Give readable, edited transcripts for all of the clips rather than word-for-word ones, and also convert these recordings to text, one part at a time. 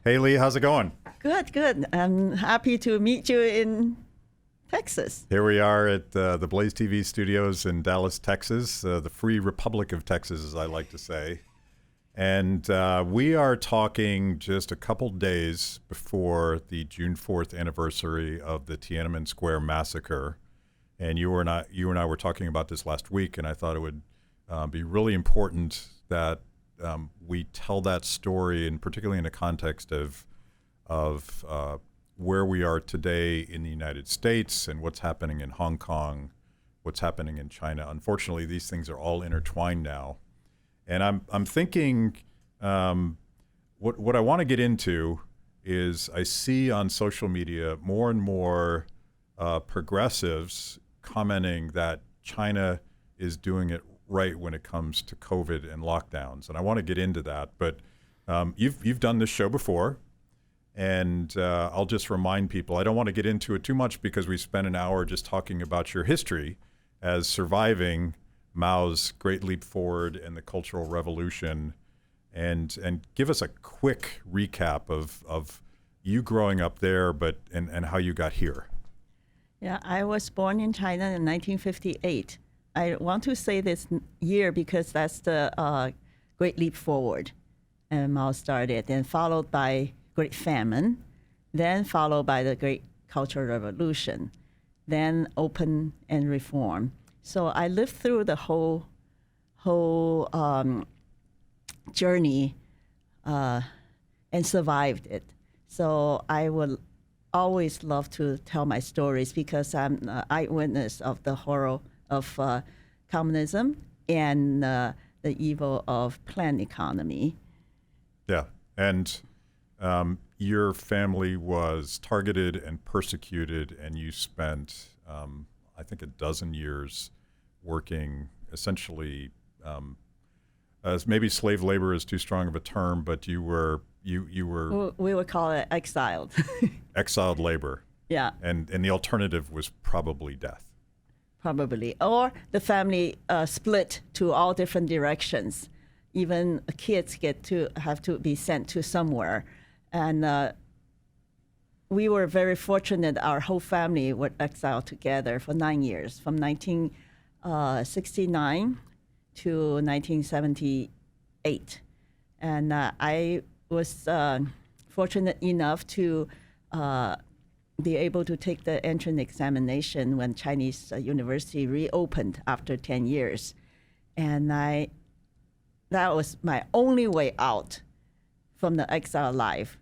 Hey, Lee, how's it going? Good, good. I'm happy to meet you in Texas. Here we are at the Blaze TV studios in Dallas, Texas, the Free Republic of Texas, as I like to say. And we are talking just a couple days before the June 4th anniversary of the Tiananmen Square massacre. And you and I were talking about this last week, and I thought it would be really important that we tell that story, and particularly in the context of where we are today in the United States and what's happening in Hong Kong, what's happening in China. Unfortunately, these things are all intertwined now, and I'm thinking what I want to get into is I see on social media more and more progressives commenting that China is doing it right when it comes to COVID and lockdowns, and I want to get into that. But you've done this show before, and I'll just remind people. I don't want to get into it too much because we spent an hour just talking about your history as surviving Mao's Great Leap Forward and the Cultural Revolution, and give us a quick recap of you growing up there, and how you got here. Yeah, I was born in China in 1958. I want to say this year because that's the Great Leap Forward, and Mao started, and followed by Great Famine, then followed by the Great Cultural Revolution, then Open and Reform. So I lived through the whole journey and survived it. So I would always love to tell my stories because I'm an eyewitness of the horror of communism and the evil of planned economy. Yeah, and your family was targeted and persecuted, and you spent, I think, a dozen years working essentially, as maybe slave labor is too strong of a term, but you were We would call it exiled. exiled labor. Yeah. And the alternative was probably death. Probably. Or the family split to all different directions. Even kids have to be sent to somewhere. And we were very fortunate. Our whole family were exiled together for 9 years, from 1969 to 1978. And I was fortunate enough to be able to take the entrance examination when Chinese university reopened after 10 years. And that was my only way out from the exile life.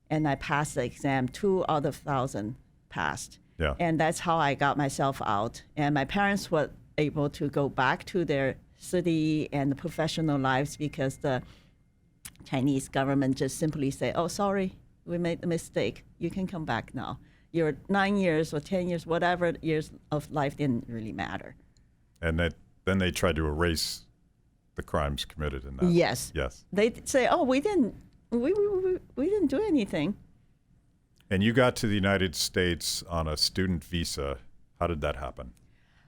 And I passed the exam. 2 out of 1,000 passed. Yeah. And that's how I got myself out. And my parents were able to go back to their city and professional lives because the Chinese government just simply say, oh, sorry, we made a mistake. You can come back now. Your 9 years or 10 years, whatever years of life didn't really matter. And then they tried to erase the crimes committed in that. Yes. Yes. They say, oh, we didn't do anything. And you got to the United States on a student visa. How did that happen?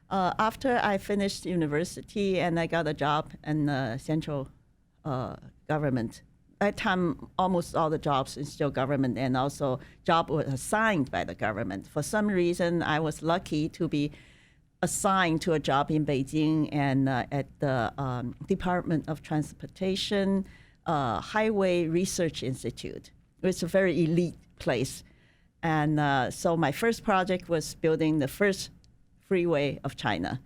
After I finished university and I got a job in the central government. At that time, almost all the jobs in still government, and also job was assigned by the government. For some reason, I was lucky to be assigned to a job in Beijing and at the Department of Transportation Highway Research Institute. It's a very elite place. And so my first project was building the first freeway of China.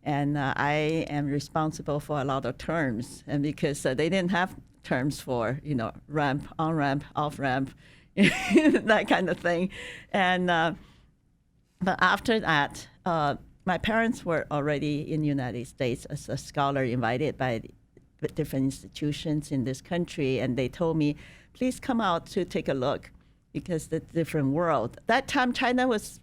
And I am responsible for a lot of terms, and because they didn't have terms for, ramp, on-ramp, off-ramp, that kind of thing. And but after that, my parents were already in the United States as a scholar invited by different institutions in this country, and they told me, please come out to take a look because it's a different world. That time, China was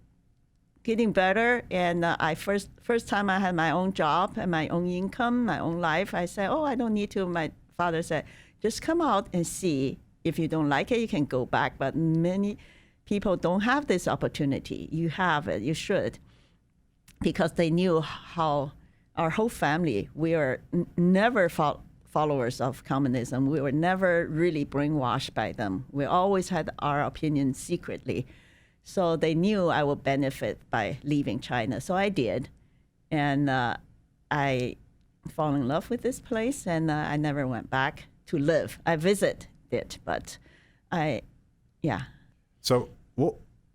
getting better, and first time I had my own job and my own income, my own life. I said, oh, I don't need to. My father said, just come out and see. If you don't like it, you can go back. But many people don't have this opportunity. You have it. You should. Because they knew how our whole family, we are never followers of communism. We were never really brainwashed by them. We always had our opinion secretly. So they knew I would benefit by leaving China. So I did. And I fall in love with this place, and I never went back to live. I visited it, but yeah. So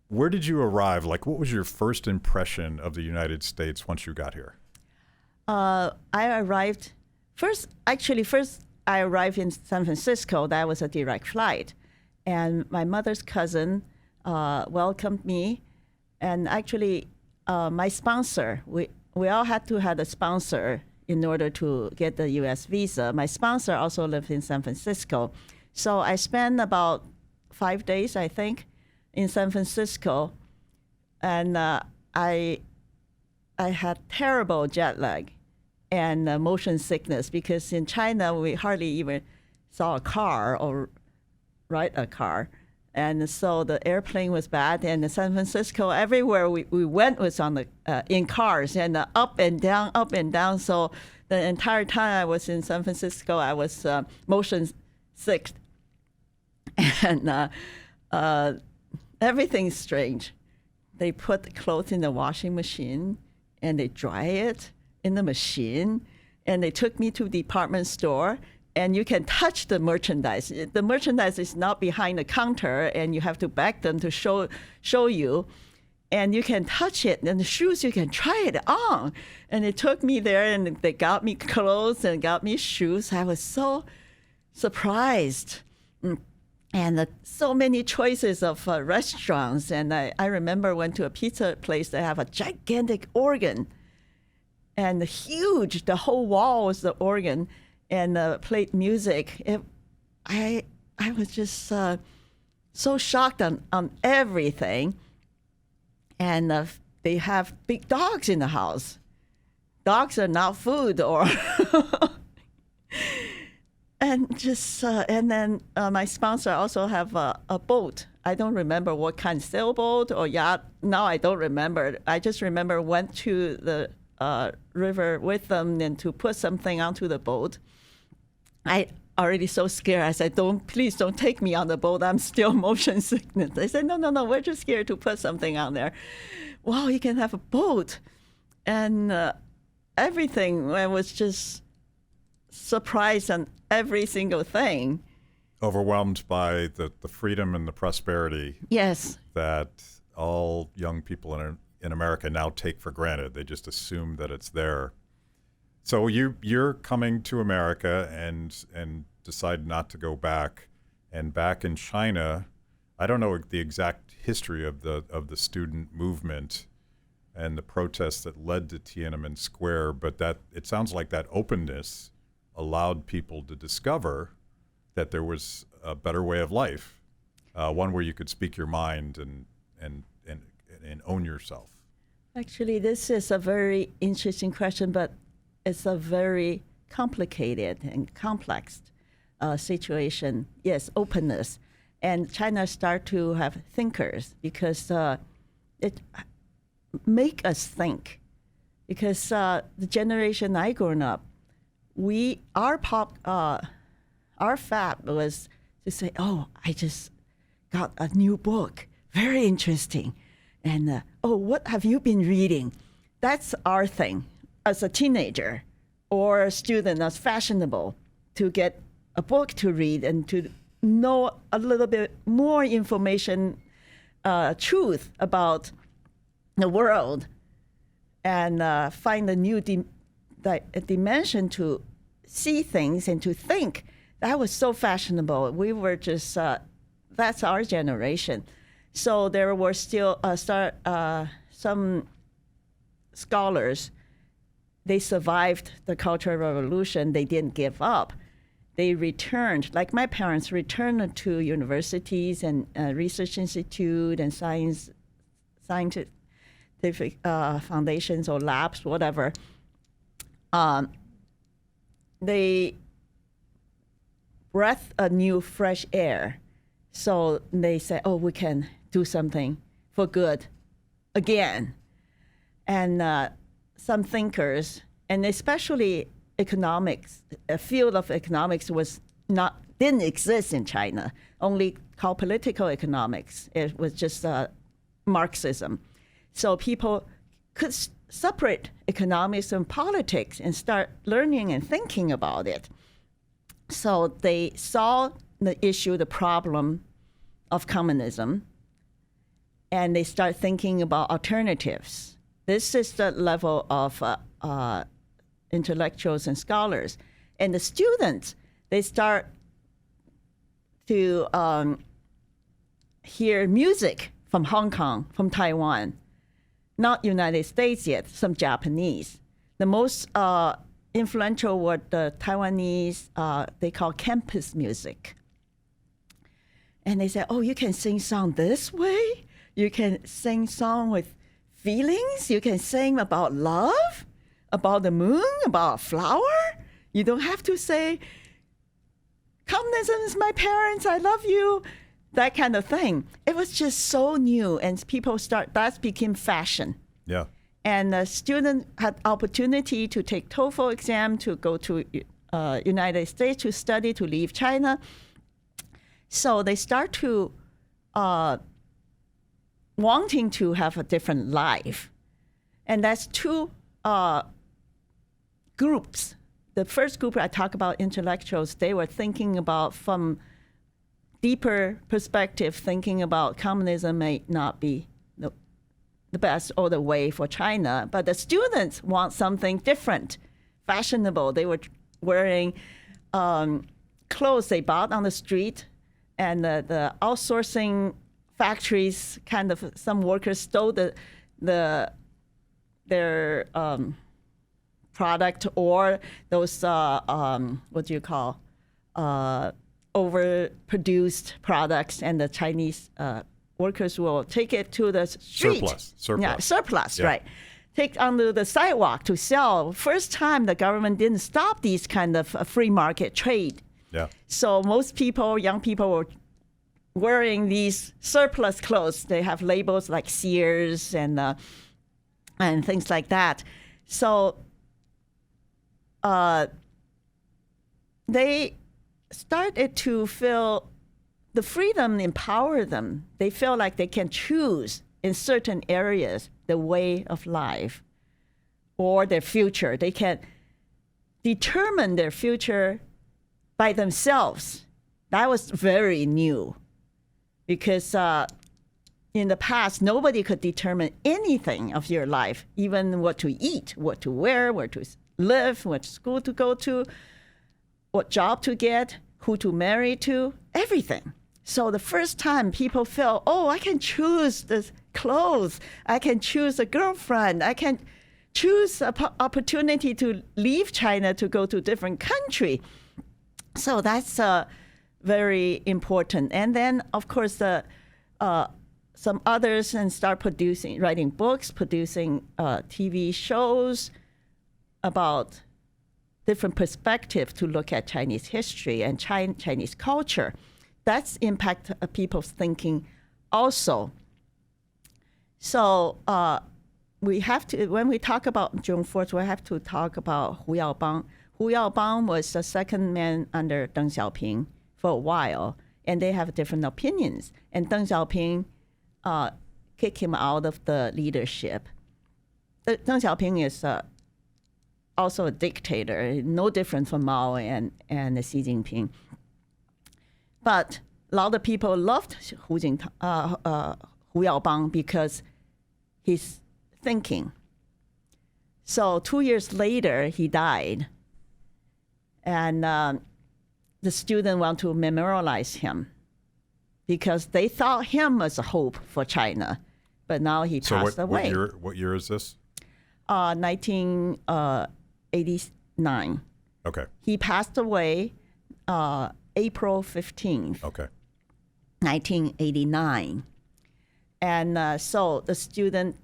where did you arrive? Like, what was your first impression of the United States once you got here? I arrived first I arrived in San Francisco. That was a direct flight. And my mother's cousin welcomed me. And actually, my sponsor, we all had to have a sponsor in order to get the U.S. visa. My sponsor also lived in San Francisco. So I spent about 5 days, I think, in San Francisco. And I had terrible jet lag and motion sickness, because in China, we hardly even saw a car or ride a car. And so the airplane was bad. And in San Francisco, everywhere we went was on the in cars, and up and down, up and down. So the entire time I was in San Francisco, I was motion sick. And everything's strange. They put the clothes in the washing machine, and they dry it in the machine, and they took me to a department store, and you can touch the merchandise. The merchandise is not behind the counter, and you have to back them to show you, and you can touch it. And the shoes, you can try it on. And they took me there, and they got me clothes and got me shoes. I was so surprised. And so many choices of restaurants. And I remember went to a pizza place that have a gigantic organ, and huge. The whole wall was the organ, and played music. I was just so shocked on everything. And they have big dogs in the house. Dogs are not food, or and just and then my sponsor also have a boat. I don't remember what kind, sailboat or yacht. Now I don't remember. I just remember went to the river with them and to put something onto the boat. I already so scared. I said, please don't take me on the boat. I'm still motion sickness. They said, no, we're just scared to put something on there. Wow, you can have a boat. And everything. I was just surprised on every single thing. Overwhelmed by the freedom and the prosperity. Yes. That all young people in America now take for granted. They just assume that it's there. So you're coming to America and decide not to go back. And back in China, I don't know the exact history of the student movement and the protests that led to Tiananmen Square, but that it sounds like that openness allowed people to discover that there was a better way of life, one where you could speak your mind and own yourself. Actually, this is a very interesting question, but it's a very complicated and complex situation. Yes, openness. And China start to have thinkers, because it make us think. Because the generation I grown up, our fab was to say, oh, I just got a new book, very interesting. And, what have you been reading? That's our thing. As a teenager or a student, that's fashionable to get a book to read and to know a little bit more information, truth about the world, and find a new dimension to see things and to think. That was so fashionable. We were just, that's our generation. So there were still some scholars. They survived the Cultural Revolution. They didn't give up. They returned, like my parents returned to universities and research institute and scientific foundations or labs, whatever. They breathed a new fresh air. So they said, oh, we can do something for good again. And some thinkers, and especially economics, a field of economics didn't exist in China, only called political economics. It was just Marxism. So people could separate economics and politics and start learning and thinking about it. So they saw the issue, the problem of communism, and they start thinking about alternatives. This is the level of intellectuals and scholars. And the students, they start to hear music from Hong Kong, from Taiwan, not United States yet, some Japanese. The most influential were the Taiwanese, they call campus music. And they say, oh, you can sing song this way? You can sing song with feelings? You can sing about love? About the moon? About a flower? You don't have to say, communism is my parents, I love you, that kind of thing. It was just so new, and people that became fashion. Yeah. And the student had opportunity to take TOEFL exam, to go to United States to study, to leave China. So they start to wanting to have a different life. And that's two groups. The first group I talk about, intellectuals, they were thinking about from deeper perspective, thinking about communism may not be the best or the way for China. But the students want something different, fashionable. They were wearing clothes they bought on the street, and the outsourcing factories, kind of some workers stole their product, or those what do you call overproduced products, and the Chinese workers will take it to the street. Surplus, yeah. Right. Take onto the sidewalk to sell. First time the government didn't stop these kind of free market trade. Yeah. So most people, young people, were wearing these surplus clothes. They have labels like Sears and things like that. So they started to feel the freedom empower them. They feel like they can choose in certain areas the way of life or their future. They can determine their future by themselves. That was very new, because in the past, nobody could determine anything of your life, even what to eat, what to wear, where to live, what school to go to, what job to get, who to marry to, everything. So the first time people feel, oh, I can choose the clothes, I can choose a girlfriend, I can choose an opportunity to leave China to go to a different country. So that's very important. And then, of course, some others and start writing books, producing TV shows about different perspectives to look at Chinese history and Chinese culture. That's impact people's thinking also. So we have to, when we talk about June 4th, we have to talk about Hu Yaobang. Hu Yaobang was the second man under Deng Xiaoping for a while, and they have different opinions. And Deng Xiaoping kicked him out of the leadership. Deng Xiaoping is also a dictator, no different from Mao and Xi Jinping. But a lot of people loved Hu Yaobang because he's thinking. So 2 years later, he died. And the students want to memorialize him because they thought him as a hope for China. But now he passed away. What year is this? 1989. Okay. He passed away April 15th. Okay. 1989. And so the student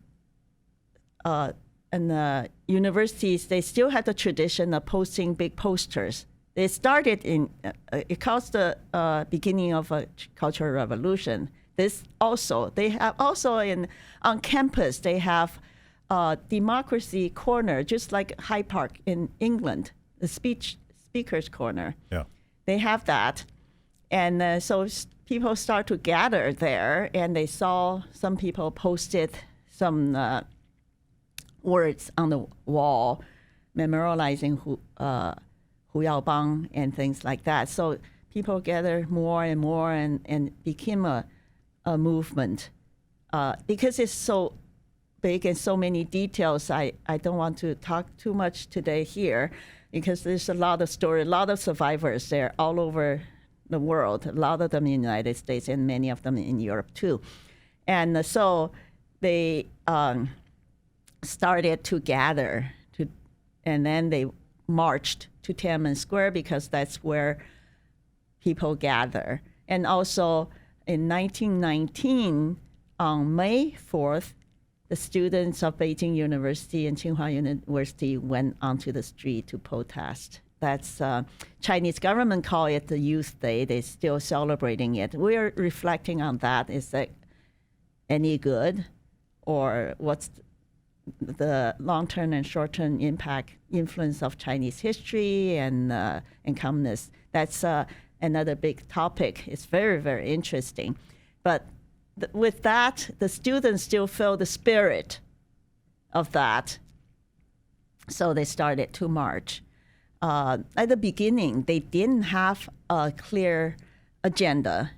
and the universities, they still had the tradition of posting big posters. They started it caused the beginning of a cultural revolution. This also, they have also on campus, they have democracy corner, just like Hyde Park in England. the speaker's corner. Yeah. They have that. And so people start to gather there, and they saw some people posted some words on the wall memorializing Hu Yaobang and things like that. So people gather more and more and became a movement. Because it's so big and so many details, I don't want to talk too much today here, because there's a lot of story, a lot of survivors there all over the world, a lot of them in the United States and many of them in Europe too. And so they started to gather, and then they marched to Tiananmen Square because that's where people gather. And also in 1919, on May 4th, the students of Beijing University and Tsinghua University went onto the street to protest. That's Chinese government call it the Youth Day. They're still celebrating it. We're reflecting on that. Is that any good, or what's the long-term and short-term influence of Chinese history and communists? That's another big topic. It's very, very interesting. But with that, the students still feel the spirit of that. So they started to march. At the beginning, they didn't have a clear agenda.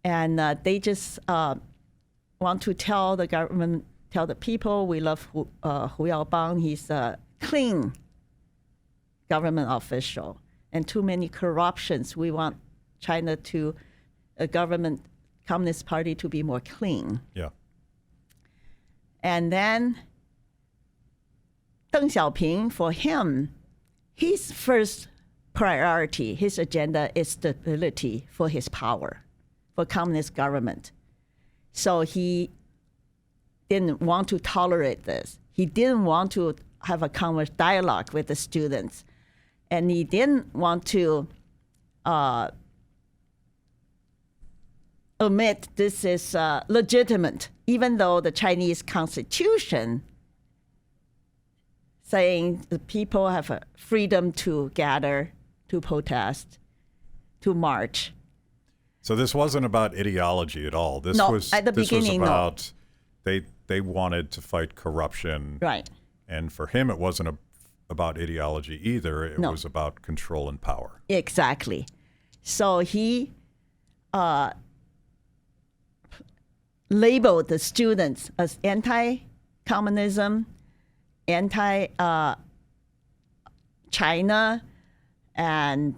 And they just want to tell the government, tell the people, we love Hu Yaobang. He's a clean government official. And too many corruptions. We want China to, a government, Communist Party to be more clean. Yeah. And then Deng Xiaoping, for him, his first priority, his agenda is stability for his power, for communist government. So he didn't want to tolerate this. He didn't want to have a dialogue with the students. And he didn't want to admit this is legitimate, even though the Chinese Constitution saying the people have a freedom to gather, to protest, to march. So this wasn't about ideology at all. This No, was at the this beginning, was about they wanted to fight corruption. Right. And for him, it wasn't about ideology either. It was about control and power. Exactly. So he labeled the students as anti-communism, anti-China, and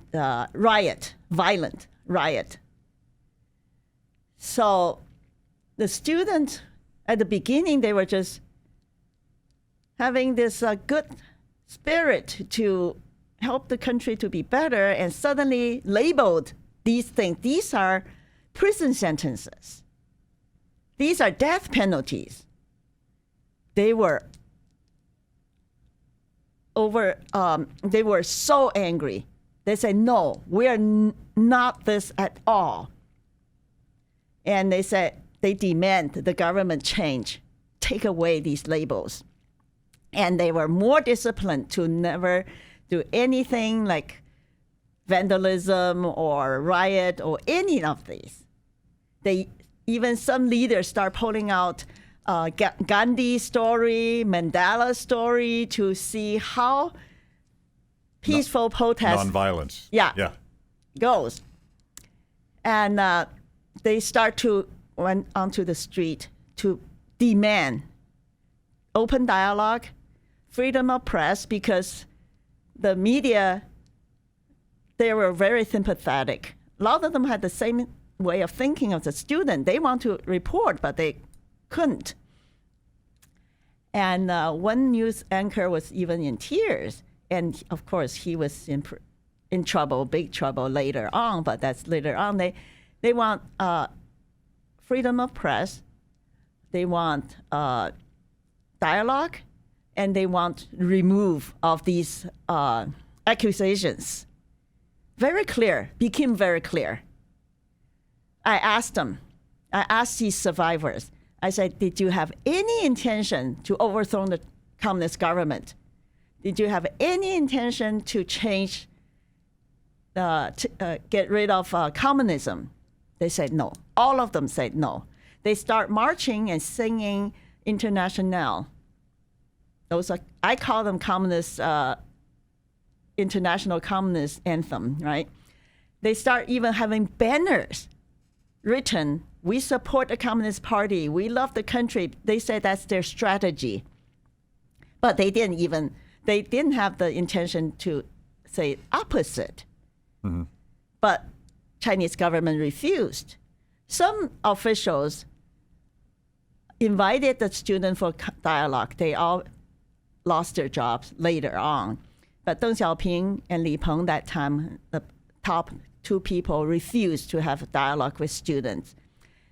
violent riot. So the students, at the beginning, they were just having this good spirit to help the country to be better, and suddenly labeled these things. These are prison sentences. These are death penalties. They were they were so angry. They said, no, we are not this at all. And they said they demand the government change, take away these labels. And they were more disciplined to never do anything like vandalism or riot or any of these. Even some leaders start pulling out Gandhi story, Mandela story to see how peaceful protest Nonviolence. Yeah. goes. And they start to went onto the street to demand open dialogue, freedom of press, because the media, they were very sympathetic. A lot of them had the same way of thinking of the student. They want to report, but they couldn't. And one news anchor was even in tears. And of course, he was in trouble, big trouble later on, but that's later on. They want freedom of press. They want dialogue, and they want remove of these accusations. Very clear, became very clear. I asked these survivors, I said, did you have any intention to overthrow the communist government? did you have any intention to change, get rid of communism? They said no. All of them said no. They start marching and singing Internationale. Those are, I call them communist, international communist anthem, right? They start even having banners written, we support the Communist Party, we love the country. They said that's their strategy. But they didn't have the intention to say opposite. Mm-hmm. But Chinese government refused. Some officials invited the student for dialogue. They all lost their jobs later on. But Deng Xiaoping and Li Peng, that time, the top two people, refused to have a dialogue with students.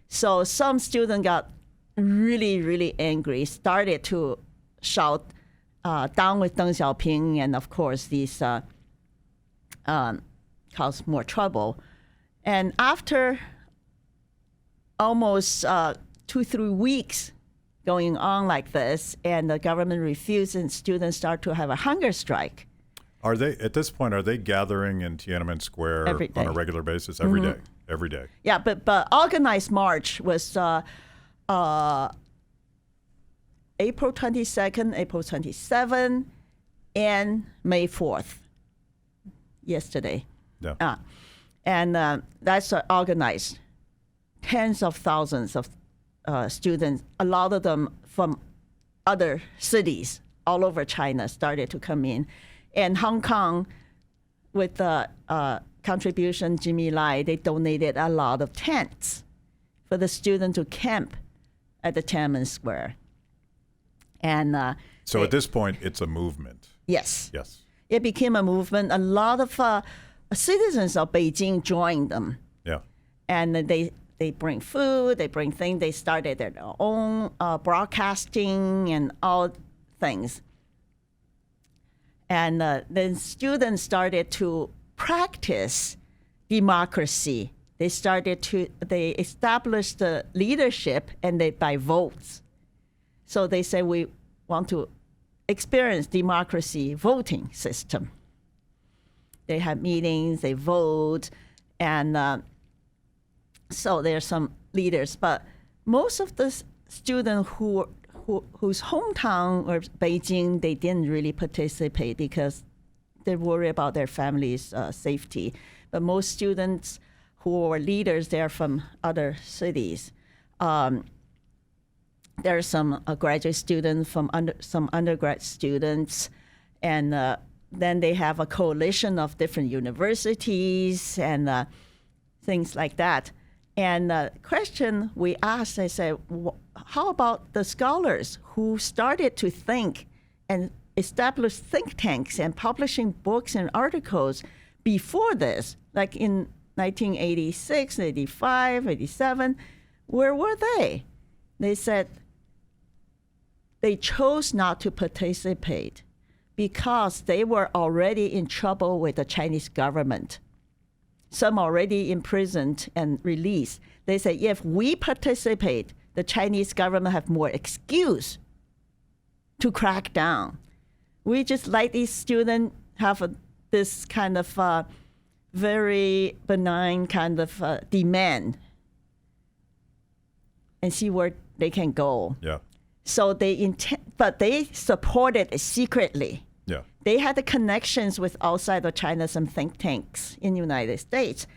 So some student got really, really angry, started to shout, down with Deng Xiaoping, and of course, these caused more trouble. And after almost 2-3 weeks going on like this, and the government refused, and students start to have a hunger strike. Are they, at this point, are they gathering in Tiananmen Square on a regular basis every day? Every day. Yeah, but organized march was April 22nd, April 27th, and May 4th, yesterday. Yeah. And that's organized. Tens of thousands of students, a lot of them from other cities all over China, started to come in. And Hong Kong, with the contribution Jimmy Lai, they donated a lot of tents for the students to camp at the Tiananmen Square. And so at this point, it's a movement. Yes. Yes. It became a movement. A lot of citizens of Beijing joined them. Yeah. And they bring food, they bring things. They started their own broadcasting and all things. And then students started to practice democracy. They established the leadership, and they by votes. So they say we want to experience democracy voting system. They have meetings, they vote, and so there's some leaders. But most of the students whose hometown or Beijing, they didn't really participate because they worry about their family's safety. But most students who are leaders, they're from other cities. There are some graduate students from some undergrad students, and then they have a coalition of different universities and things like that. And the question we asked, I said, how about the scholars who started to think and establish think tanks and publishing books and articles before this, like in 1986, 85, 87, where were they? They said they chose not to participate because they were already in trouble with the Chinese government. Some already imprisoned and released. They say, if we participate, the Chinese government have more excuse to crack down. We just let these students have this kind of very benign kind of demand and see where they can go. Yeah. So but they supported it secretly. Yeah. They had the connections with outside of China, some think tanks in the United States.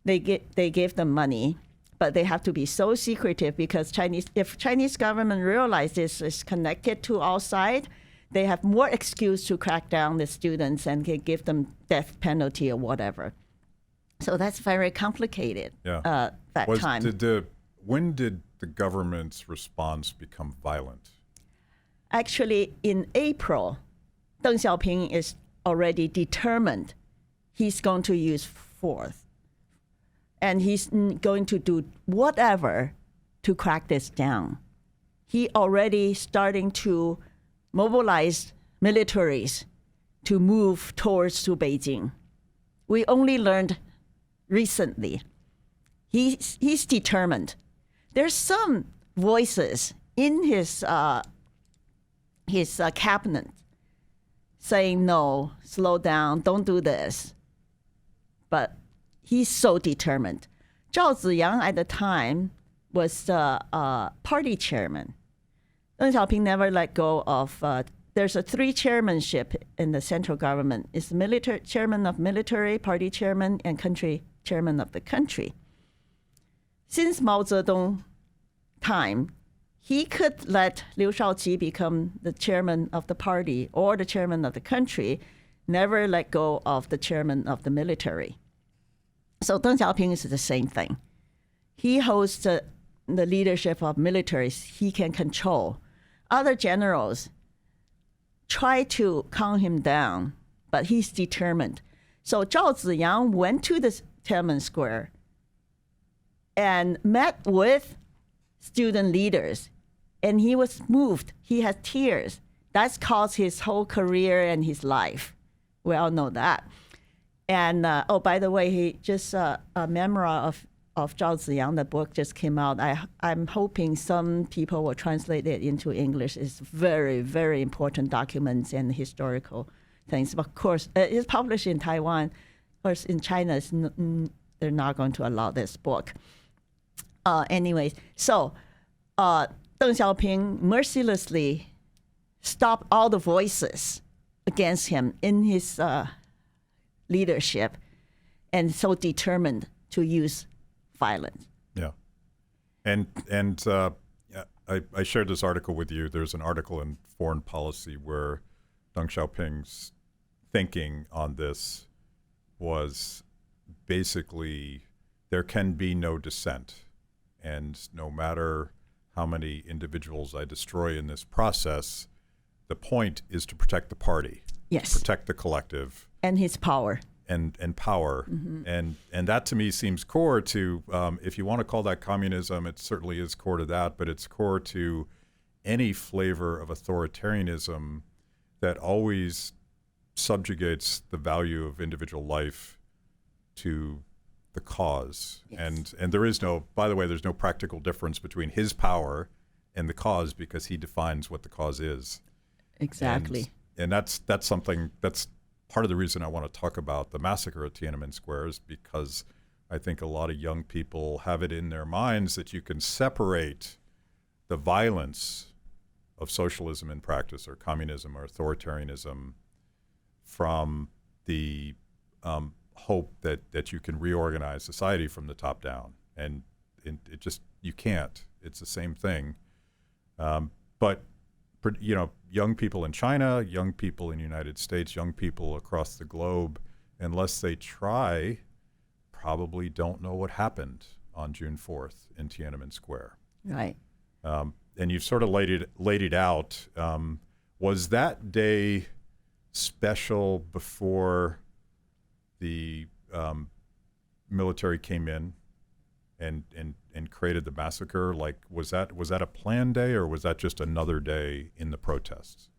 They gave them money, but they have to be so secretive because if Chinese government realizes this is connected to outside, they have more excuse to crack down the students and give them death penalty or whatever. So that's very complicated. Yeah. Time. When did the government's response become violent? Actually, in April, Deng Xiaoping is already determined he's going to use force. And he's going to do whatever to crack this down. He already starting to mobilize militaries to move towards to Beijing. We only learned recently. He's determined. There's some voices in his cabinet saying no, slow down, don't do this. But he's so determined. Zhao Ziyang at the time was the party chairman. Deng Xiaoping never let go of. There's a 3 chairmanship in the central government. It's military chairman of military, party chairman, and country chairman of the country. Since Mao Zedong time, he could let Liu Shaoqi become the chairman of the party or the chairman of the country, never let go of the chairman of the military. So Deng Xiaoping is the same thing. He holds the leadership of militaries he can control. Other generals try to calm him down, but he's determined. So Zhao Ziyang went to the Tiananmen Square and met with student leaders, and he was moved. He had tears. That's caused his whole career and his life. We all know that. And by the way, he just a memoir of Zhao Ziyang, the book just came out. I'm hoping some people will translate it into English. It's very, very important documents and historical things. Of course, it's published in Taiwan. Of course, in China, they're not going to allow this book. Anyways, so Deng Xiaoping mercilessly stopped all the voices against him in his leadership, and so determined to use violence. Yeah, and I shared this article with you. There's an article in Foreign Policy where Deng Xiaoping's thinking on this was basically there can be no dissent, and no matter how many individuals I destroy in this process, the point is to protect the party, Yes, protect the collective, and his power. and power. And that to me seems core to, if you want to call that communism, it certainly is core to that, but it's core to any flavor of authoritarianism that always subjugates the value of individual life to the cause. Yes. And there is no, by the way, there's no practical difference between his power and the cause, because he defines what the cause is. Exactly. And that's something that's part of the reason I want to talk about the massacre at Tiananmen Square, is because I think a lot of young people have it in their minds that you can separate the violence of socialism in practice, or communism, or authoritarianism, from the hope that you can reorganize society from the top down. And it just, you can't. It's the same thing. But you know, young people in China, young people in the United States, young people across the globe, unless they try, probably don't know what happened on June 4th in Tiananmen Square. Right. And you've sort of laid it out. Was that day special before the military came in and created the massacre? Like, was that a planned day, or was that just another day in the protests?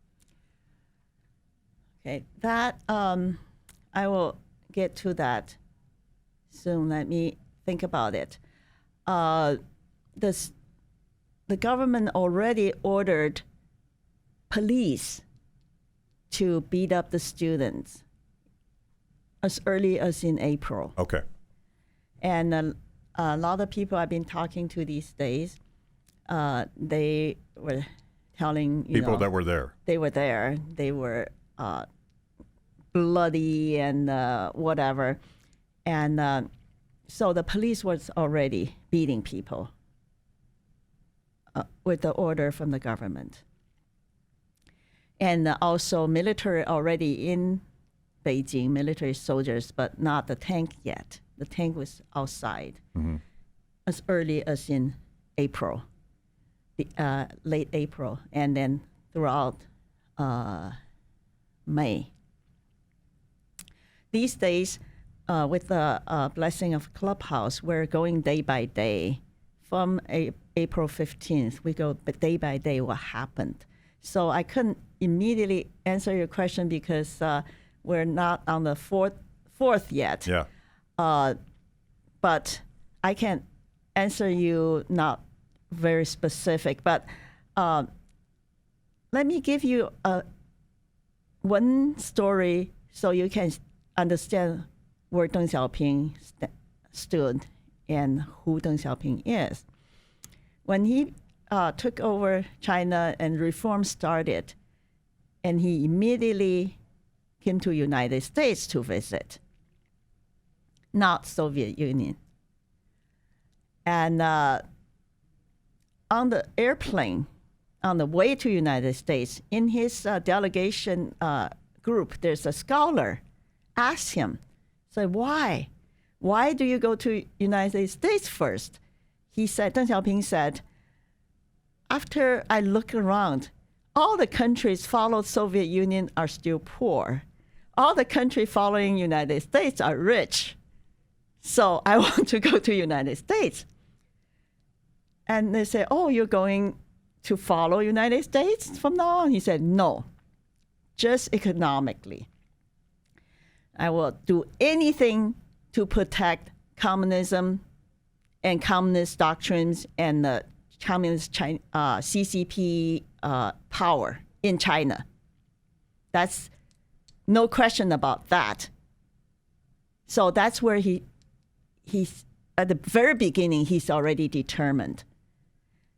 Okay, that I will get to that soon. Let me think about it. The government already ordered police to beat up the students as early as in April. Okay. And a lot of people I've been talking to these days, they were telling people that were there. They were there. They were bloody and whatever, and so the police was already beating people with the order from the government, and also military already in Beijing, military soldiers, but not the tank yet. The tank was outside as early as in April, late April, and then throughout May. These days, with the blessing of Clubhouse, we're going day by day. From April 15th, we go day by day what happened. So I couldn't immediately answer your question because we're not on the fourth yet. Yeah. But I can answer you not very specific. But let me give you one story so you can understand where Deng Xiaoping stood and who Deng Xiaoping is. When he took over China and reform started, and he immediately came to United States to visit, not Soviet Union. And on the airplane, on the way to United States, in his delegation group, there's a scholar asked him, so why? Why do you go to United States first? He said, Deng Xiaoping said, after I look around, all the countries followed Soviet Union are still poor. All the countries following United States are rich. So I want to go to United States. And they say, oh, you're going to follow United States from now on? He said, no, just economically. I will do anything to protect communism and communist doctrines and the communist China, CCP power in China. That's no question about that. So that's where he's at the very beginning, he's already determined.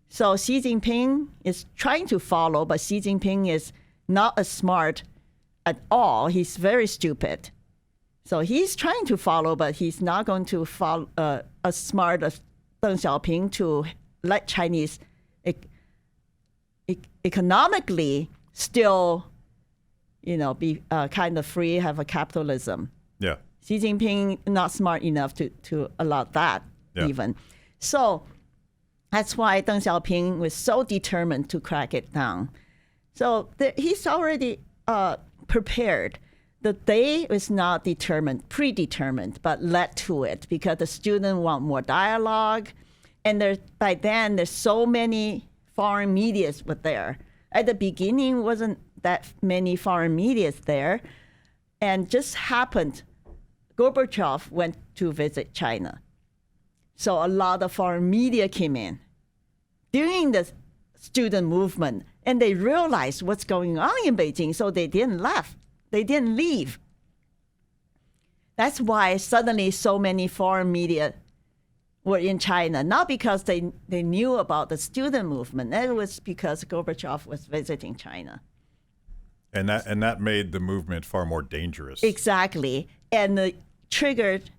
So Xi Jinping is trying to follow, but Xi Jinping is not as smart at all. He's very stupid. So he's trying to follow, but he's not going to follow as smart as Deng Xiaoping to let Chinese economically still, be kind of free, have a capitalism. Yeah. Xi Jinping not smart enough to allow that even. So that's why Deng Xiaoping was so determined to crack it down. So he's already prepared. The day was not predetermined, but led to it because the students want more dialogue. And by then, there's so many foreign medias were there. At the beginning, wasn't that many foreign medias there. And just happened, Gorbachev went to visit China. So a lot of foreign media came in during the student movement, and they realized what's going on in Beijing, so they didn't leave. That's why suddenly so many foreign media were in China, not because they knew about the student movement. It was because Gorbachev was visiting China. And that made the movement far more dangerous. Exactly. And angered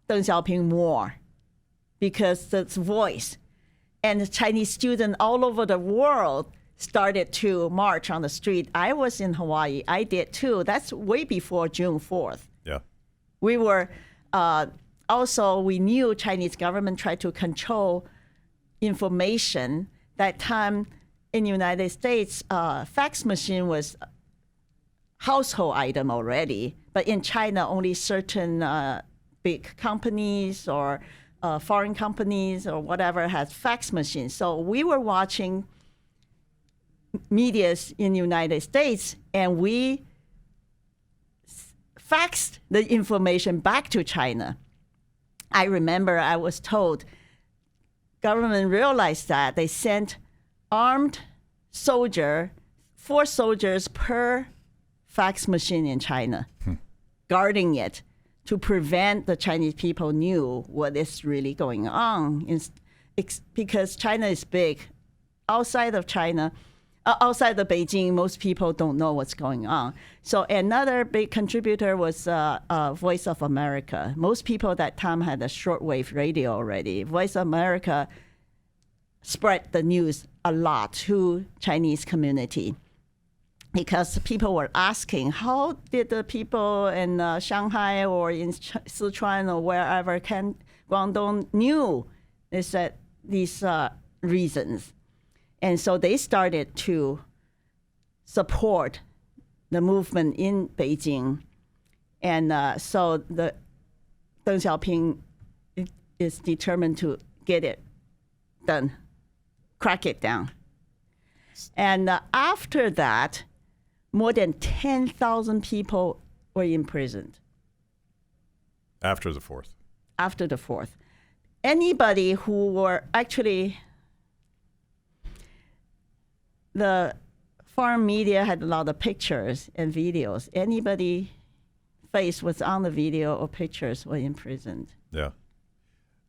Deng Xiaoping more because its voice. And the Chinese students all over the world started to march on the street. I was in Hawaii. I did too. That's way before June 4th. Yeah. We were also, we knew Chinese government tried to control information. That time in the United States, fax machine was household item already. But in China, only certain big companies or foreign companies or whatever has fax machines. So we were watching medias in the United States, and we faxed the information back to China. I remember I was told government realized that they sent armed 4 soldiers per fax machine in China, guarding it to prevent the Chinese people knew what is really going on. Because China is big. Outside of China, outside of Beijing, most people don't know what's going on. So another big contributor was Voice of America. Most people at that time had a shortwave radio already. Voice of America spread the news a lot to Chinese community because people were asking, how did the people in Shanghai or in Sichuan or wherever, Guangdong knew? They said these reasons. And so they started to support the movement in Beijing. And so Deng Xiaoping is determined to get it done, crack it down. And after that, more than 10,000 people were imprisoned. After the 4th? After the 4th. Anybody who were actually... The foreign media had a lot of pictures and videos. Anybody face was on the video or pictures were imprisoned. Yeah.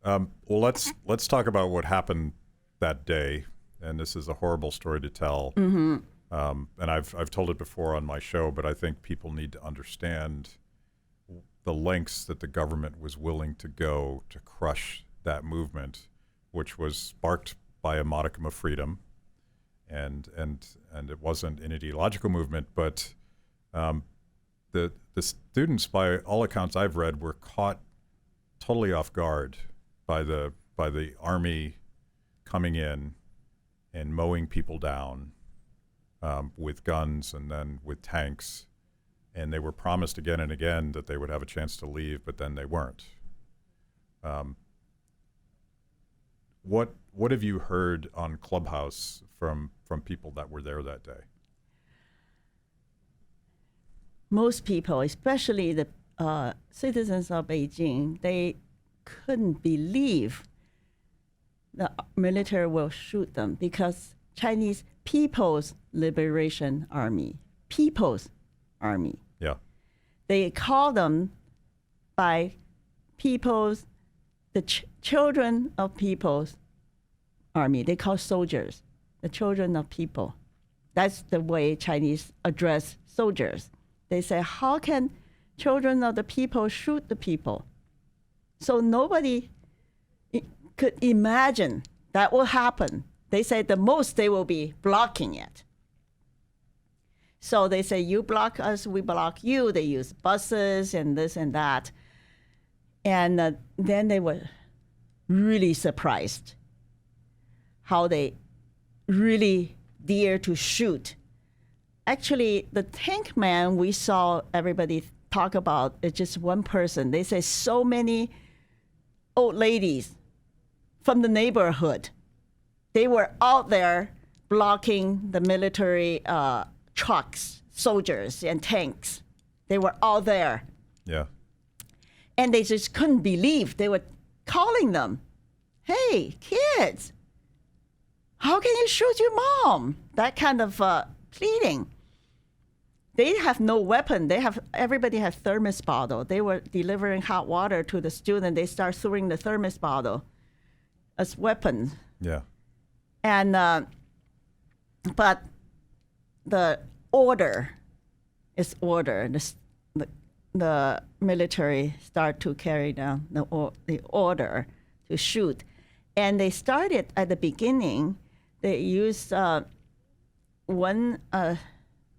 Well, let's talk about what happened that day. And this is a horrible story to tell. Mm-hmm. And I've told it before on my show, but I think people need to understand the lengths that the government was willing to go to crush that movement, which was sparked by a modicum of freedom, and it wasn't an ideological movement, but the students, by all accounts I've read, were caught totally off guard by the army coming in and mowing people down with guns and then with tanks. And they were promised again and again that they would have a chance to leave, but then they weren't. What have you heard on Clubhouse from people that were there that day? Most people, especially the citizens of Beijing, they couldn't believe the military will shoot them because Chinese People's Liberation Army, People's Army. Yeah. They call them by people's, the children of people's army. They call soldiers the children of people. That's the way Chinese address soldiers. They say, how can children of the people shoot the people? So nobody could imagine that will happen. They say the most they will be blocking it. So they say, you block us, we block you. They use buses and this and that. And then they were really surprised how they really dare to shoot. Actually, the tank man we saw everybody talk about is just one person. They say so many old ladies from the neighborhood, they were out there blocking the military trucks, soldiers, and tanks. They were all there. Yeah. And they just couldn't believe. They were calling them, hey, kids, how can you shoot your mom? That kind of pleading. They have no weapon. Everybody has thermos bottle. They were delivering hot water to the student. They start throwing the thermos bottle as weapons. Yeah. And but the order is order. The military start to carry down the order to shoot. And they started at the beginning, they used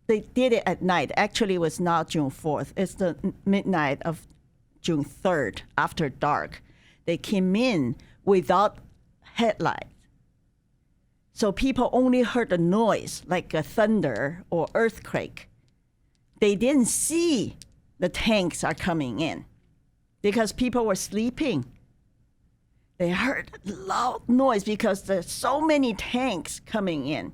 they did it at night. Actually, it was not June 4th. It's the midnight of June 3rd, after dark. They came in without headlights. So people only heard the noise, like a thunder or earthquake. They didn't see the tanks are coming in because people were sleeping. They heard loud noise because there's so many tanks coming in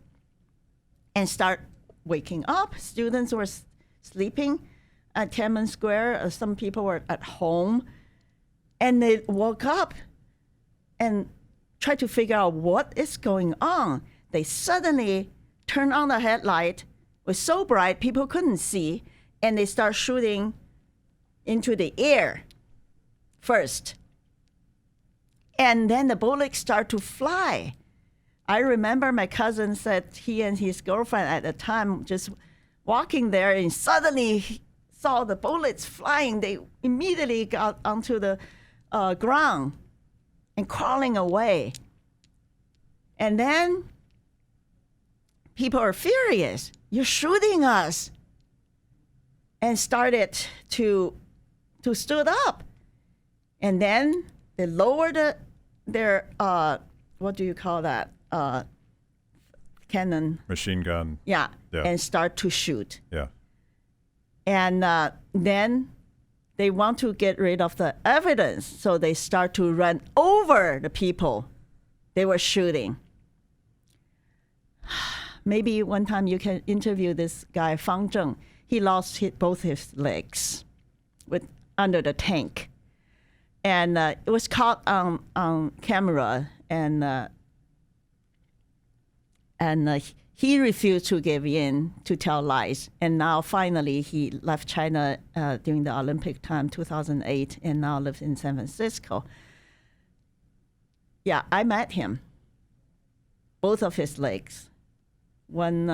and start waking up. Students were sleeping at Tiananmen Square. Some people were at home. And they woke up and tried to figure out what is going on. They suddenly turned on the headlight. It was so bright, people couldn't see. And they start shooting into the air first. And then the bullets start to fly. I remember my cousin said he and his girlfriend at the time just walking there and suddenly saw the bullets flying. They immediately got onto the ground and crawling away. And then people are furious. You're shooting us. And started to stood up. And then they lowered their, what do you call that? Cannon. Machine gun. Yeah. And start to shoot. Yeah. And then they want to get rid of the evidence, so they start to run over the people they were shooting. Maybe one time you can interview this guy, Fang Zheng. He lost both his legs under the tank. And it was caught on camera, and he refused to give in, to tell lies. And now finally he left China during the Olympic time, 2008, and now lives in San Francisco. Yeah, I met him. Both of his legs. One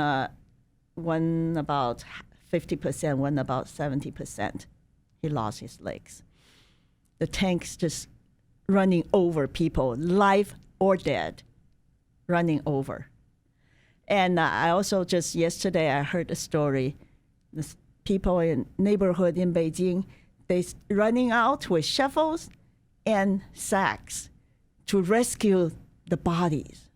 about 50%, one about 70%. He lost his legs. The tanks just running over people, live or dead, running over. And I also just yesterday I heard a story. This people in neighborhood in Beijing, they running out with shovels and sacks to rescue the bodies.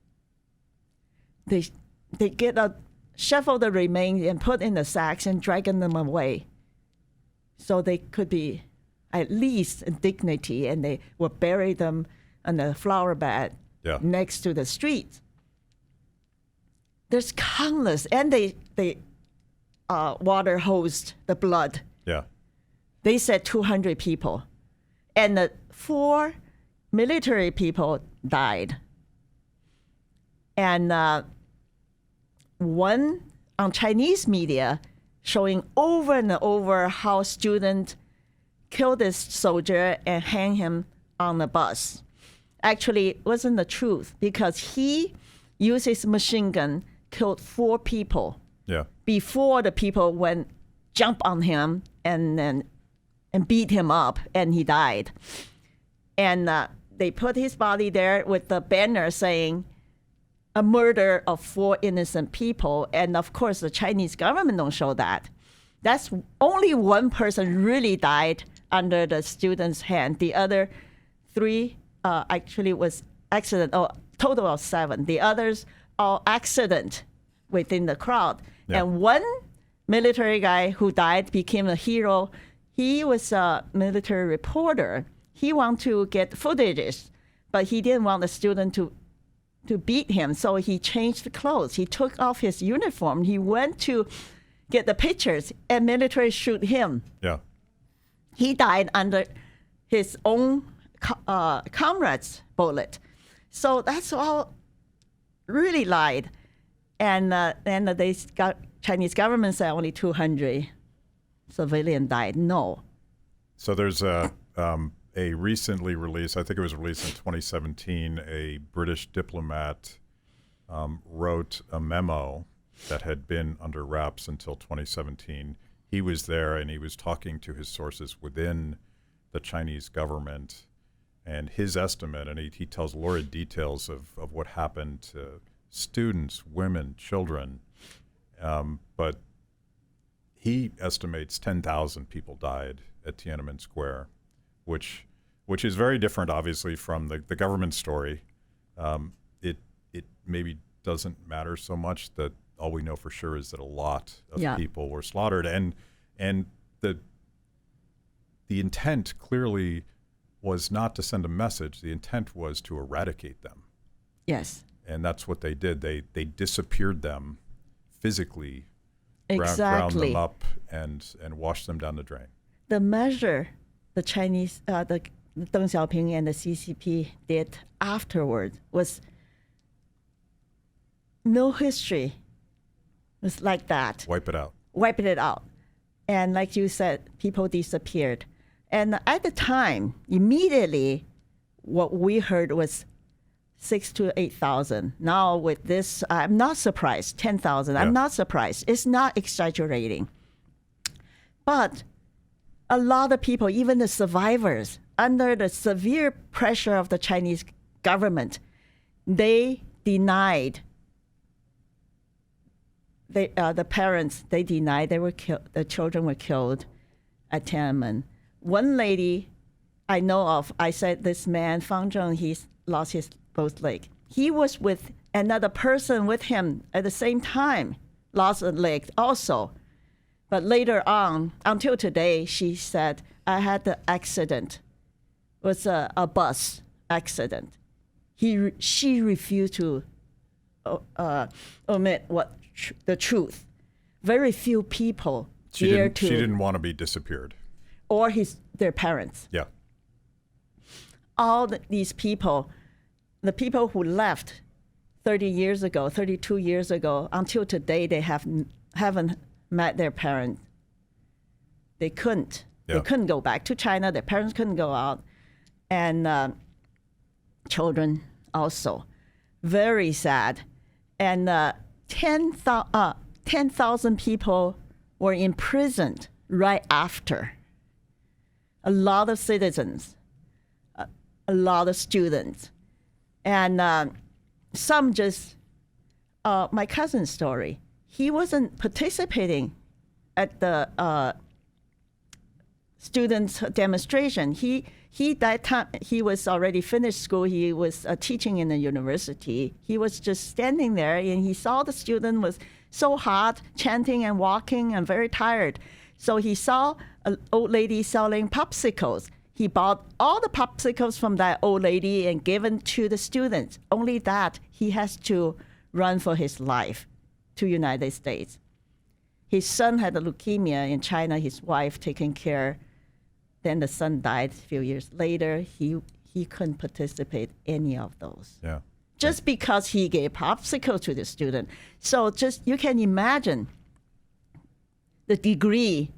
They get a shovel the remains and put in the sacks and dragging them away, so they could be at least in dignity, and they will bury them on the flower bed next to the street. There's countless, and they water hosed the blood. Yeah. They said 200 people, and 4 military people died. And one on Chinese media showing over and over how students killed this soldier and hang him on the bus. Actually, it wasn't the truth, because he used his machine gun, killed 4 people before the people went jump on him and beat him up, and he died. And they put his body there with the banner saying a murder of 4 innocent people. And of course, the Chinese government don't show that. That's only one person really died under the student's hand. The other 3 actually was accident, total of 7. The others all accident within the crowd. Yeah. And one military guy who died became a hero. He was a military reporter. He wanted to get footages, but he didn't want the student to beat him. So he changed the clothes. He took off his uniform. He went to get the pictures, and military shoot him. Yeah. He died under his own comrade's bullet. So that's all really lied. And then the Chinese government said only 200 civilians died. No. So there's a recently released, I think it was released in 2017, a British diplomat wrote a memo that had been under wraps until 2017. He was there and he was talking to his sources within the Chinese government, and his estimate, and he tells lurid details of what happened to students, women, children, but he estimates 10,000 people died at Tiananmen Square, which is very different, obviously, from the government story. It maybe doesn't matter so much. That all we know for sure is that a lot of people were slaughtered, and the intent clearly was not to send a message. The intent was to eradicate them. Yes. And that's what they did. They disappeared them physically, exactly. ground them up, and washed them down the drain. The measure the Chinese, the Deng Xiaoping and the CCP did afterward was no history. It was like that. Wipe it out. Wiping it out. And like you said, people disappeared. And at the time, immediately, what we heard was 6,000 to 8,000. Now with this, I'm not surprised. 10,000. I'm not surprised. It's not exaggerating. But a lot of people, even the survivors, under the severe pressure of the Chinese government, they denied. The parents, they denied they were killed. The children were killed at Tiananmen. One lady I know of, I said this man, Fang Zheng, he lost his both leg. He was with another person with him at the same time, lost a leg also. But later on, until today, she said, I had the accident. It was a bus accident. She refused to omit the truth. Very few people dare to. She didn't want to be disappeared. Or their parents. Yeah. All these people, the people who left 30 years ago, 32 years ago, until today, they haven't met their parents. They couldn't. Yeah. They couldn't go back to China. Their parents couldn't go out. And children also. Very sad. And 10,000 people were imprisoned right after. A lot of citizens, a lot of students. And some just, my cousin's story, he wasn't participating at the students' demonstration. He that time, he was already finished school. He was teaching in the university. He was just standing there, and he saw the student was so hot, chanting and walking and very tired. So he saw an old lady selling popsicles. He bought all the popsicles from that old lady and given to the students. Only that, he has to run for his life to United States. His son had a leukemia in China, his wife taking care. Then the son died a few years later. He couldn't participate any of those. Yeah. Just because he gave popsicle to the student. So just, you can imagine the degree,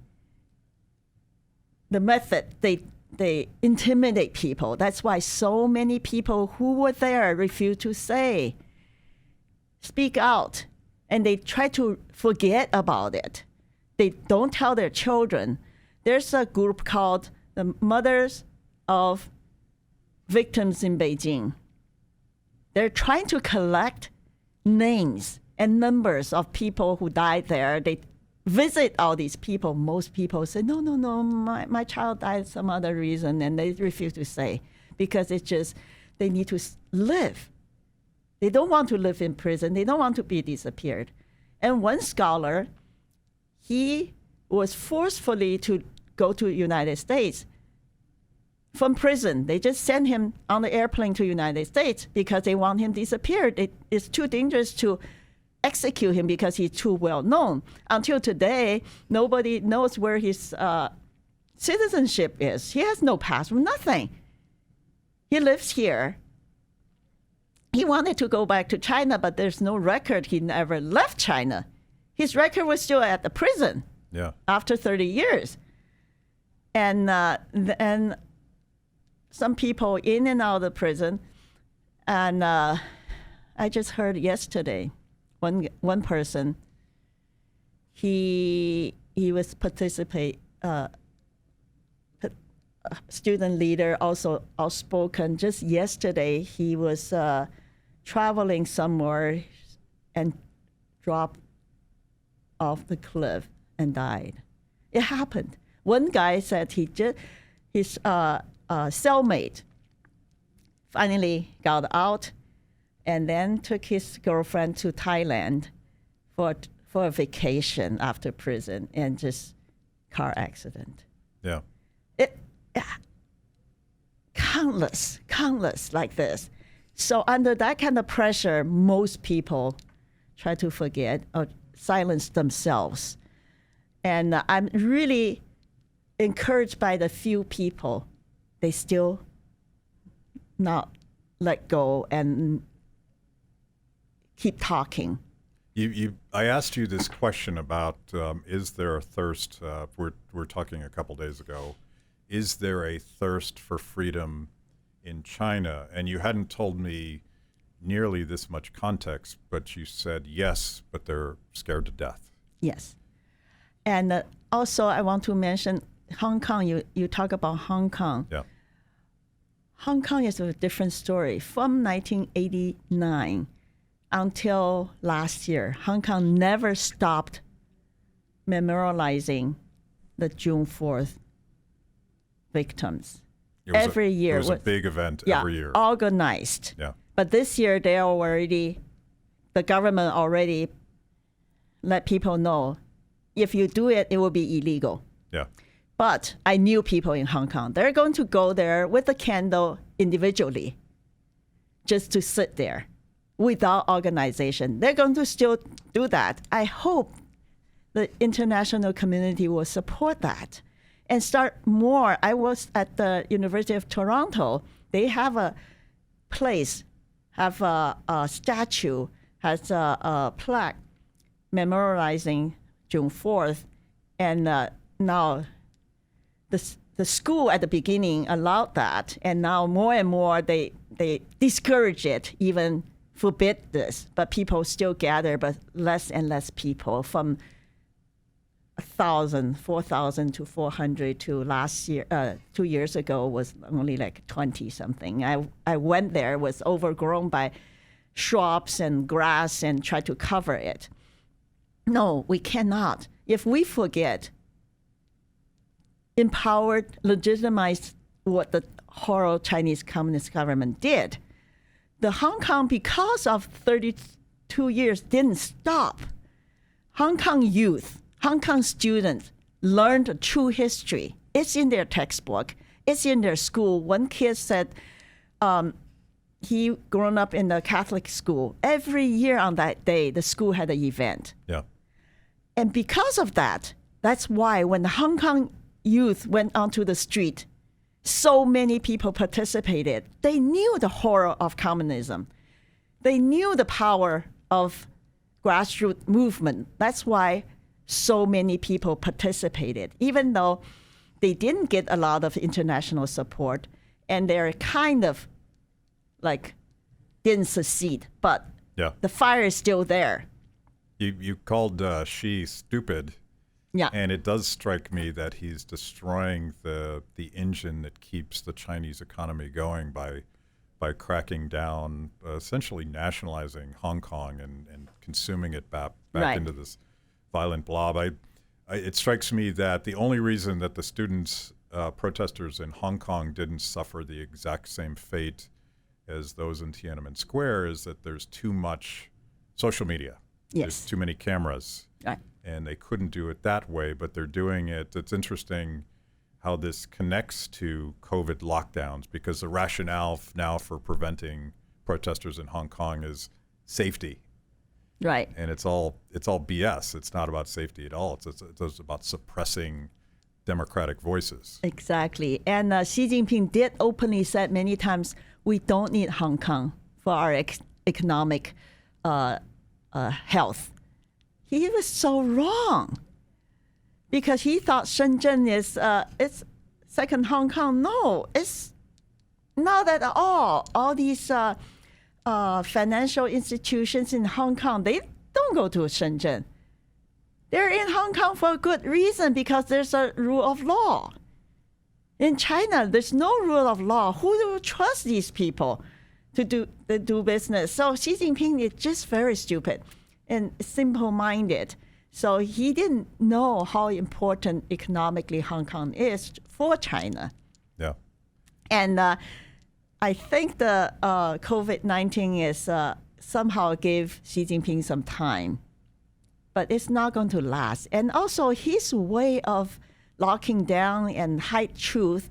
the method they intimidate people. That's why so many people who were there refused to speak out, and they try to forget about it. They don't tell their children. There's a group called the Mothers of Victims in Beijing. They're trying to collect names and numbers of people who died there. They visit all these people. Most people say, no, my child died some other reason, and they refuse to say because it's just they need to live. They don't want to live in prison. They don't want to be disappeared. And one scholar, he was forcefully to go to United States from prison. They just sent him on the airplane to United States because they want him disappeared. It's too dangerous to execute him because he's too well known. Until today, nobody knows where his citizenship is. He has no passport, nothing. He lives here. He wanted to go back to China, but there's no record he never left China. His record was still at the prison. Yeah. After 30 years. And some people in and out of the prison. And I just heard yesterday, one person, he was student leader, also outspoken. Just yesterday, he was traveling somewhere and dropped off the cliff and died. It happened. One guy said his cellmate finally got out and then took his girlfriend to Thailand for a vacation after prison, and just car accident. Yeah. Countless like this. So under that kind of pressure, most people try to forget or silence themselves. And I'm really encouraged by the few people. They still not let go and keep talking. I asked you this question about is there a thirst? We're talking a couple days ago. Is there a thirst for freedom in China? And you hadn't told me nearly this much context, but you said yes, but they're scared to death. Yes. And also I want to mention Hong Kong. You talk about Hong Kong. Yeah. Hong Kong is a different story. From 1989 until last year, Hong Kong never stopped memorializing the June 4th victims. Every year. It was a big event every year. Organized. Yeah. But this year, the government already let people know, if you do it, it will be illegal. Yeah. But I knew people in Hong Kong. They're going to go there with a candle individually, just to sit there without organization. They're going to still do that. I hope the international community will support that and start more. I was at the University of Toronto. They have a place, have a statue, has a plaque memorializing June 4th. And now the school at the beginning allowed that. And now more and more they discourage it, even forbid this. But people still gather, but less and less people, from 1,000, 4,000 to 400 to last year, 2 years ago was only like 20 something. I went there, was overgrown by shrubs and grass and tried to cover it. No, we cannot. If we forget, empowered, legitimized what the horrible Chinese Communist government did, the Hong Kong, because of 32 years, didn't stop. Hong Kong youth, Hong Kong students learned a true history. It's in their textbook. It's in their school. One kid said he grown up in the Catholic school. Every year on that day, the school had an event. Yeah. And because of that, that's why when the Hong Kong youth went onto the street, so many people participated. They knew the horror of communism. They knew the power of grassroots movement. That's why so many people participated, even though they didn't get a lot of international support, and they're kind of like didn't succeed. But the fire is still there. You called Xi stupid. Yeah. And it does strike me that he's destroying the engine that keeps the Chinese economy going by cracking down, essentially nationalizing Hong Kong and consuming it back into this violent blob. It strikes me that the only reason that the students, protesters in Hong Kong didn't suffer the exact same fate as those in Tiananmen Square is that there's too much social media. Yes. There's too many cameras. Right. And they couldn't do it that way, but they're doing it. It's interesting how this connects to COVID lockdowns, because the rationale now for preventing protesters in Hong Kong is safety. Right. And it's all BS. It's not about safety at all. It's about suppressing democratic voices. Exactly. And Xi Jinping did openly said many times, we don't need Hong Kong for our economic health. He was so wrong, because he thought Shenzhen is it's second Hong Kong. No, it's not at all. All these financial institutions in Hong Kong, they don't go to Shenzhen. They're in Hong Kong for a good reason, because there's a rule of law. In China, there's no rule of law. Who will trust these people to do business? So Xi Jinping is just very stupid and simple-minded. So he didn't know how important economically Hong Kong is for China. Yeah. And I think the COVID-19 is somehow gave Xi Jinping some time, but it's not going to last. And also his way of locking down and hide truth,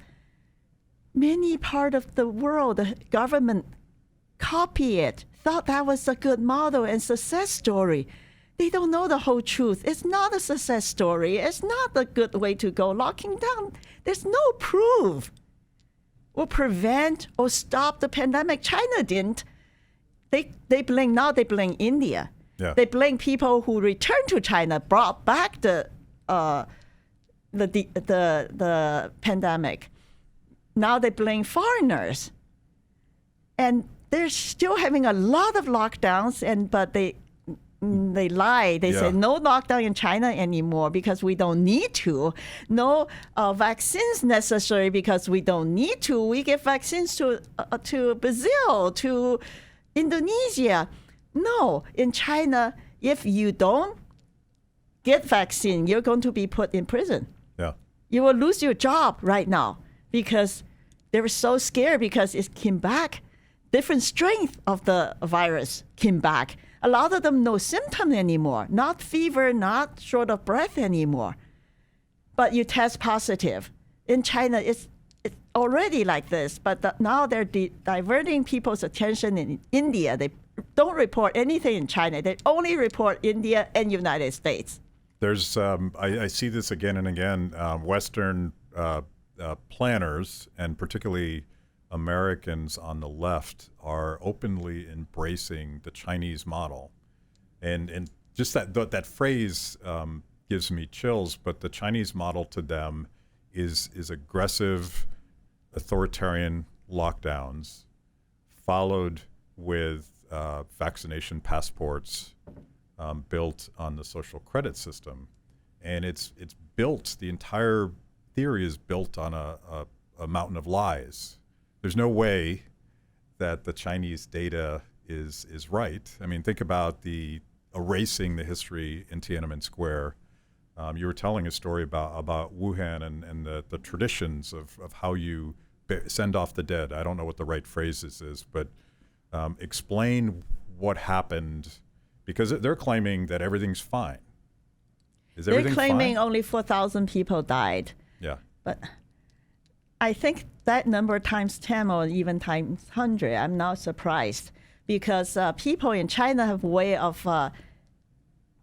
many part of the world, the government copy it, thought that was a good model and success story. They don't know the whole truth. It's not a success story. It's not a good way to go. Locking down, there's no proof will prevent or stop the pandemic. China didn't. They blame India. Yeah. They blame people who returned to China, brought back the pandemic. Now they blame foreigners. And they're still having a lot of lockdowns, but they lie. They say no lockdown in China anymore because we don't need to. No vaccines necessary because we don't need to. We give vaccines to Brazil, to Indonesia. No, in China, if you don't get vaccine, you're going to be put in prison. Yeah. You will lose your job right now because they were so scared because it came back. Different strength of the virus came back. A lot of them no symptom anymore, not fever, not short of breath anymore. But you test positive. In China, it's already like this, but now they're diverting people's attention in India. They don't report anything in China. They only report India and United States. There's, I see this again and again, Western planners, and particularly Americans on the left are openly embracing the Chinese model, and just that phrase gives me chills. But the Chinese model to them is aggressive, authoritarian lockdowns, followed with vaccination passports built on the social credit system, and it's built. The entire theory is built on a mountain of lies. There's no way that the Chinese data is right. I mean, think about the erasing the history in Tiananmen Square. You were telling a story about Wuhan and the traditions of how you send off the dead. I don't know what the right phrase is, but explain what happened, because they're claiming that everything's fine. Is everything They're claiming fine? only 4,000 people died. Yeah. But I think that number times 10 or even times 100, I'm not surprised, because people in China have a way of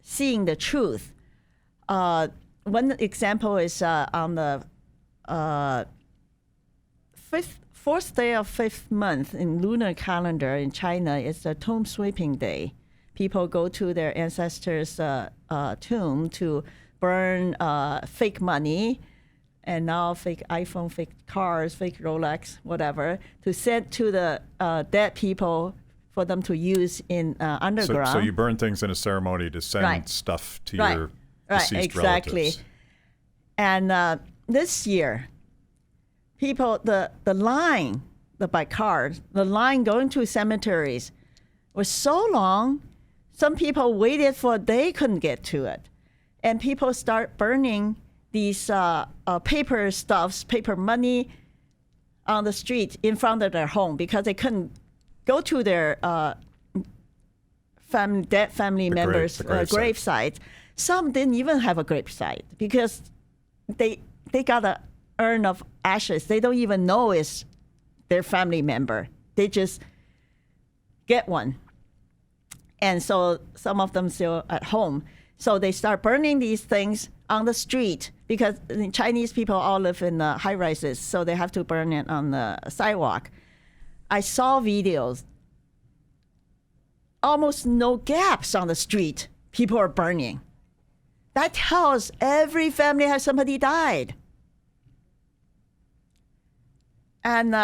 seeing the truth. One example is on the fourth day of fifth month in lunar calendar in China is the tomb sweeping day. People go to their ancestors' tomb to burn fake money, and now fake iPhone, fake cars, fake Rolex, whatever, to send to the dead people for them to use in underground. So you burn things in a ceremony to send stuff to your deceased relatives. And this year, people, the line, by cars, the line going to cemeteries was so long, some people waited for a day, couldn't get to it. And people start burning these paper stuffs, paper money on the street in front of their home, because they couldn't go to their dead family members' gravesite. Some didn't even have a gravesite because they got an urn of ashes. They don't even know it's their family member. They just get one. And so some of them still at home. So they start burning these things on the street, because the Chinese people all live in high rises, so they have to burn it on the sidewalk. I saw videos, almost no gaps on the street. People are burning. That tells every family has somebody died. And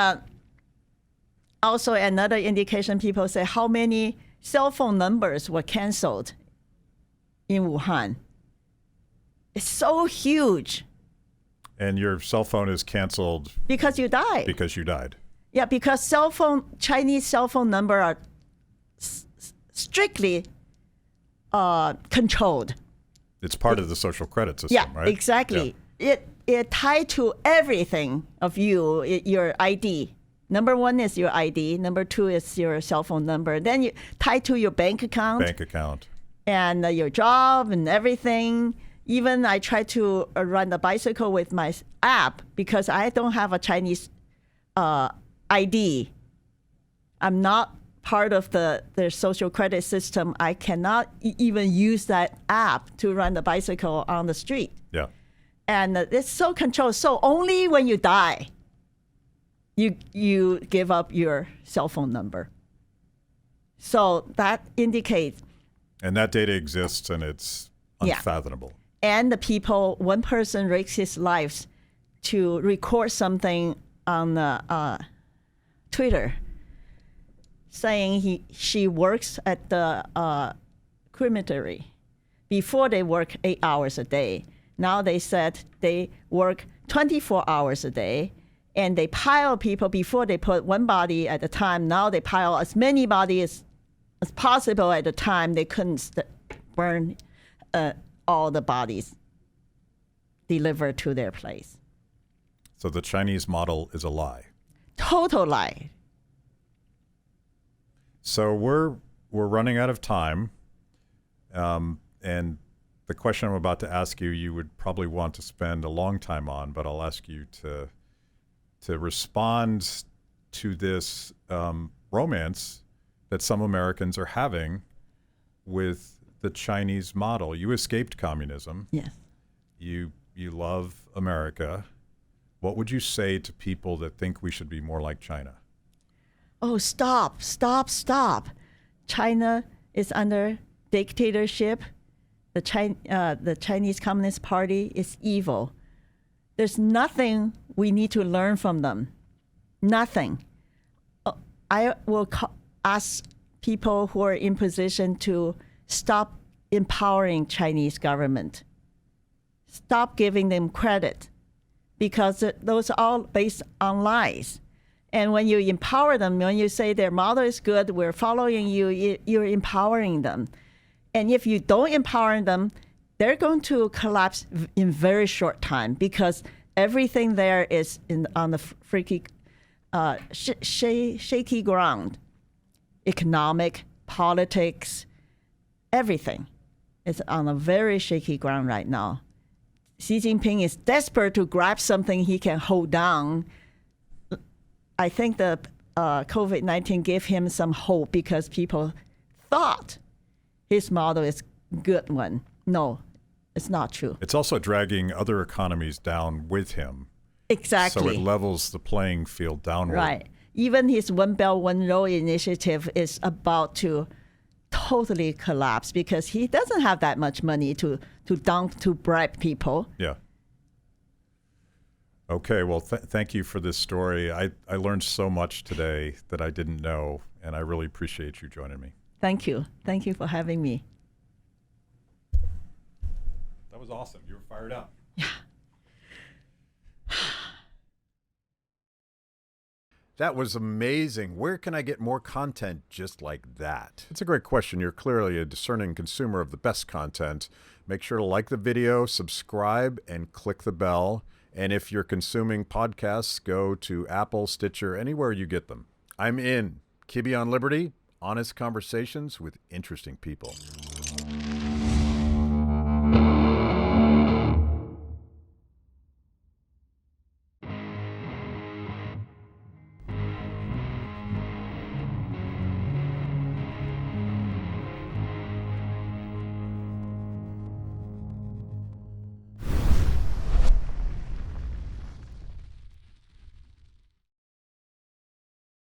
also another indication, people say how many cell phone numbers were canceled in Wuhan. It's so huge. And your cell phone is canceled because you died. Because you died. Yeah, because Chinese cell phone number are strictly controlled. It's part of the social credit system, right? Exactly. Yeah. It tied to everything of you, your ID. Number one is your ID. Number two is your cell phone number. Then you tied to your bank account. And your job and everything. Even I try to run the bicycle with my app because I don't have a Chinese ID. I'm not part of their social credit system. I cannot even use that app to run the bicycle on the street. Yeah. And it's so controlled. So only when you die, you give up your cell phone number. So that indicates. And that data exists, and it's unfathomable. Yeah. And the people, one person risks his life to record something on Twitter saying she works at the crematory. Before they work 8 hours a day. Now they said they work 24 hours a day, and they pile people. Before they put one body at a time. Now they pile as many bodies as possible at a time. They couldn't burn all the bodies delivered to their place. So the Chinese model is a lie. Total lie. So we're running out of time, and the question I'm about to ask you, you would probably want to spend a long time on, but I'll ask you to respond to this romance that some Americans are having with the Chinese model. You escaped communism. Yes. You love America. what would you say to people that think we should be more like China? Oh, stop, stop, stop. China is under dictatorship. The Chinese Communist Party is evil. There's nothing we need to learn from them. Nothing. I will ask people who are in position to stop empowering Chinese government. Stop giving them credit, because those are all based on lies. And when you empower them, when you say their model is good, we're following you, you're empowering them. And if you don't empower them, they're going to collapse in very short time, because everything there is on the freaky, shaky ground. Economic, politics, everything is on a very shaky ground right now. Xi Jinping is desperate to grab something he can hold down. I think the COVID-19 gave him some hope, because people thought his model is a good one. No, it's not true. It's also dragging other economies down with him. Exactly. So it levels the playing field downward. Right. Even his One Belt, One Road initiative is about to totally collapse, because he doesn't have that much money to bribe people. Yeah. Okay, well, thank you for this story. I learned so much today that I didn't know, and I really appreciate you joining me. Thank you. Thank you for having me. That was awesome. You were fired up. Yeah. That was amazing. Where can I get more content just like that? It's a great question. You're clearly a discerning consumer of the best content. Make sure to like the video, subscribe, and click the bell. And if you're consuming podcasts, go to Apple, Stitcher, anywhere you get them. I'm in. Kibbe on Liberty, honest conversations with interesting people.